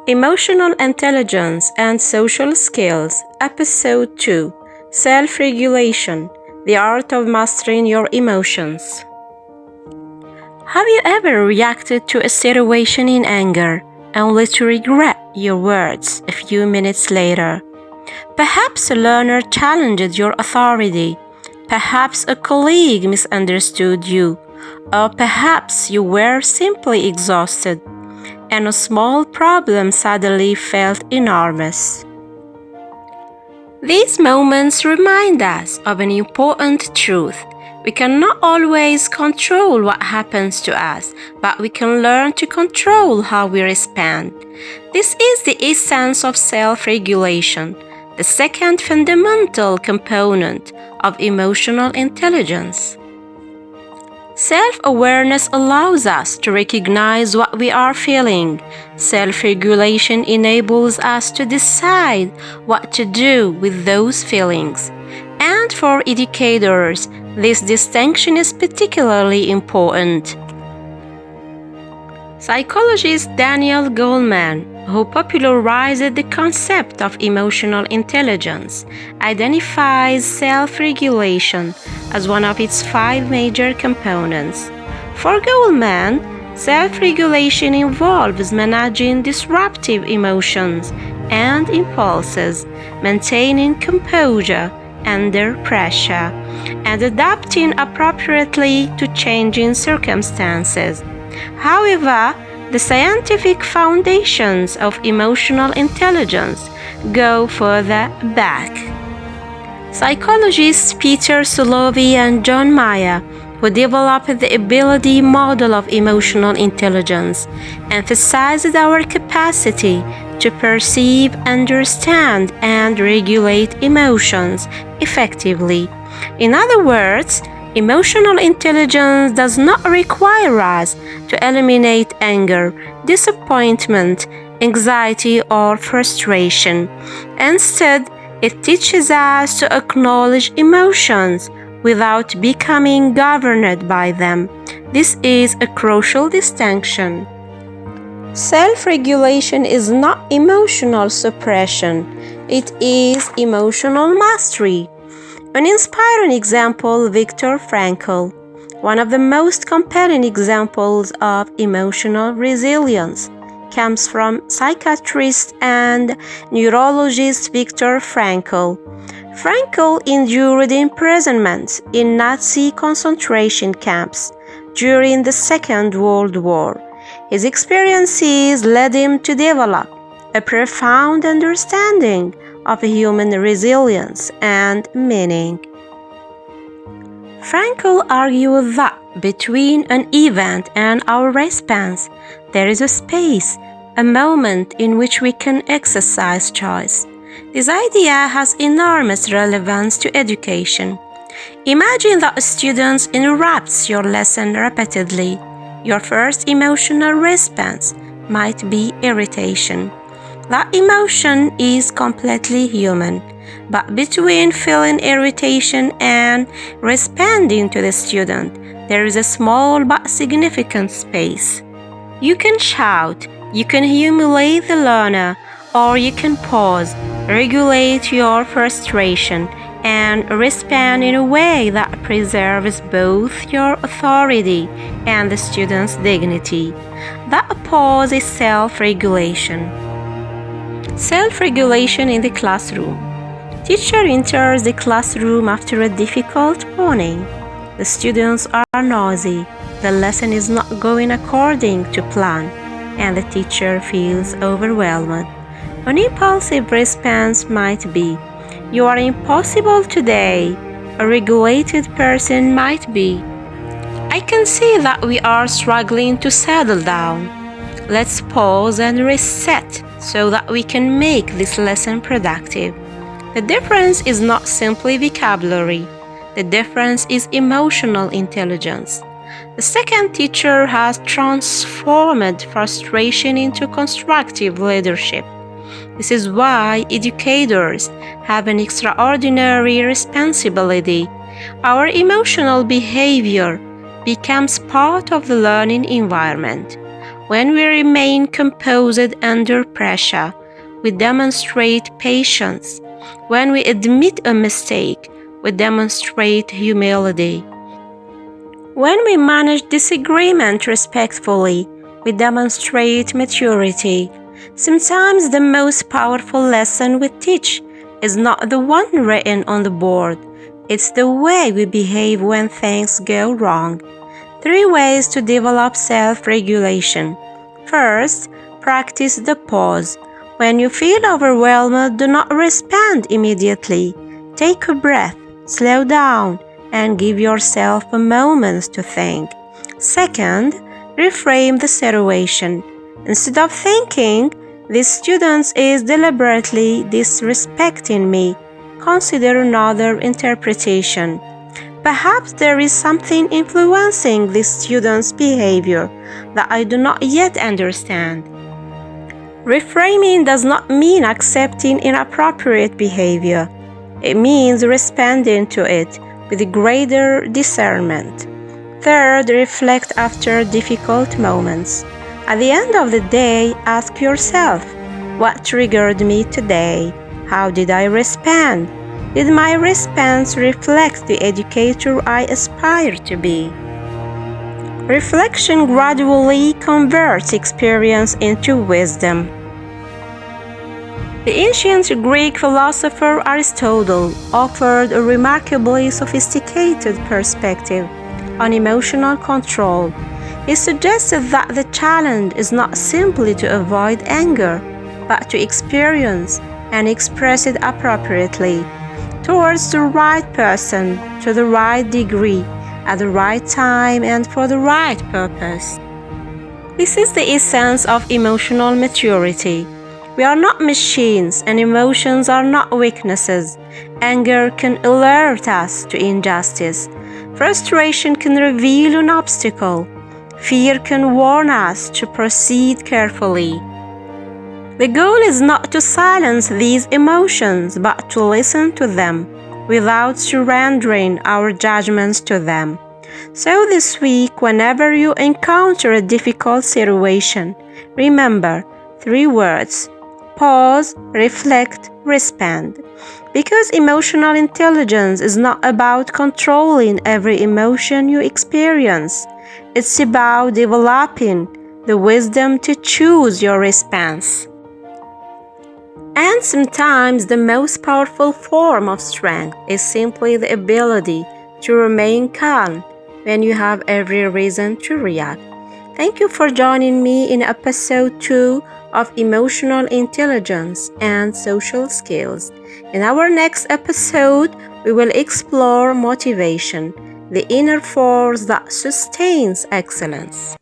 Emotional Intelligence and Social Skills, Episode 2, Self-Regulation, the Art of Mastering Your Emotions. Have you ever reacted to a situation in anger, only to regret your words a few minutes later? Perhaps a learner challenged your authority, perhaps a colleague misunderstood you, or perhaps you were simply exhausted, and a small problem suddenly felt enormous. These moments remind us of an important truth. We cannot always control what happens to us, but we can learn to control how we respond. This is the essence of self-regulation, the second fundamental component of emotional intelligence. Self-awareness allows us to recognize what we are feeling. Self-regulation enables us to decide what to do with those feelings. And for educators, this distinction is particularly important. Psychologist Daniel Goleman, who popularized the concept of emotional intelligence, identifies self-regulation as one of its 5 major components. For Goleman, self-regulation involves managing disruptive emotions and impulses, maintaining composure under pressure, and adapting appropriately to changing circumstances. However, the scientific foundations of emotional intelligence go further back. Psychologists Peter Salovey and John Mayer, who developed the ability model of emotional intelligence, emphasized our capacity to perceive, understand, and regulate emotions effectively. In other words, emotional intelligence does not require us to eliminate anger, disappointment, anxiety, or frustration. Instead, it teaches us to acknowledge emotions without becoming governed by them. This is a crucial distinction. Self-regulation is not emotional suppression, it is emotional mastery. An inspiring example, Viktor Frankl, one of the most compelling examples of emotional resilience, comes from psychiatrist and neurologist Viktor Frankl. Frankl endured imprisonment in Nazi concentration camps during the Second World War. His experiences led him to develop a profound understanding of human resilience and meaning. Frankl argued that between an event and our response, there is a space, a moment in which we can exercise choice. This idea has enormous relevance to education. Imagine that a student interrupts your lesson repeatedly. Your first emotional response might be irritation. That emotion is completely human, but between feeling irritation and responding to the student, there is a small but significant space. You can shout, you can humiliate the learner, or you can pause, regulate your frustration, and respond in a way that preserves both your authority and the student's dignity. That pause is self-regulation. Self-regulation in the classroom. Teacher enters the classroom after a difficult morning. The students are noisy. The lesson is not going according to plan, and the teacher feels overwhelmed. An impulsive response might be, "You are impossible today." A regulated person might be, "I can see that we are struggling to settle down. Let's pause and reset so that we can make this lesson productive." The difference is not simply vocabulary. The difference is emotional intelligence. The second teacher has transformed frustration into constructive leadership. This is why educators have an extraordinary responsibility. Our emotional behavior becomes part of the learning environment. When we remain composed under pressure, we demonstrate patience. When we admit a mistake, we demonstrate humility. When we manage disagreement respectfully, we demonstrate maturity. Sometimes the most powerful lesson we teach is not the one written on the board. It's the way we behave when things go wrong. 3 ways to develop self-regulation. First, practice the pause. When you feel overwhelmed, do not respond immediately. Take a breath, slow down, and give yourself a moment to think. Second, reframe the situation. Instead of thinking, "This student is deliberately disrespecting me," consider another interpretation. Perhaps there is something influencing this student's behavior that I do not yet understand. Reframing does not mean accepting inappropriate behavior. It means responding to it with greater discernment. Third, reflect after difficult moments. At the end of the day, ask yourself, what triggered me today? How did I respond? Did my response reflect the educator I aspire to be? Reflection gradually converts experience into wisdom. The ancient Greek philosopher Aristotle offered a remarkably sophisticated perspective on emotional control. He suggested that the challenge is not simply to avoid anger, but to experience and express it appropriately, towards the right person, to the right degree, at the right time, and for the right purpose. This is the essence of emotional maturity. We are not machines, and emotions are not weaknesses. Anger can alert us to injustice. Frustration can reveal an obstacle. Fear can warn us to proceed carefully. The goal is not to silence these emotions, but to listen to them without surrendering our judgments to them. So this week, whenever you encounter a difficult situation, remember 3 words: pause, reflect, respond. Because emotional intelligence is not about controlling every emotion you experience. It's about developing the wisdom to choose your response. And sometimes the most powerful form of strength is simply the ability to remain calm when you have every reason to react. Thank you for joining me in episode 2 of Emotional Intelligence and Social Skills. In our next episode, we will explore motivation, the inner force that sustains excellence.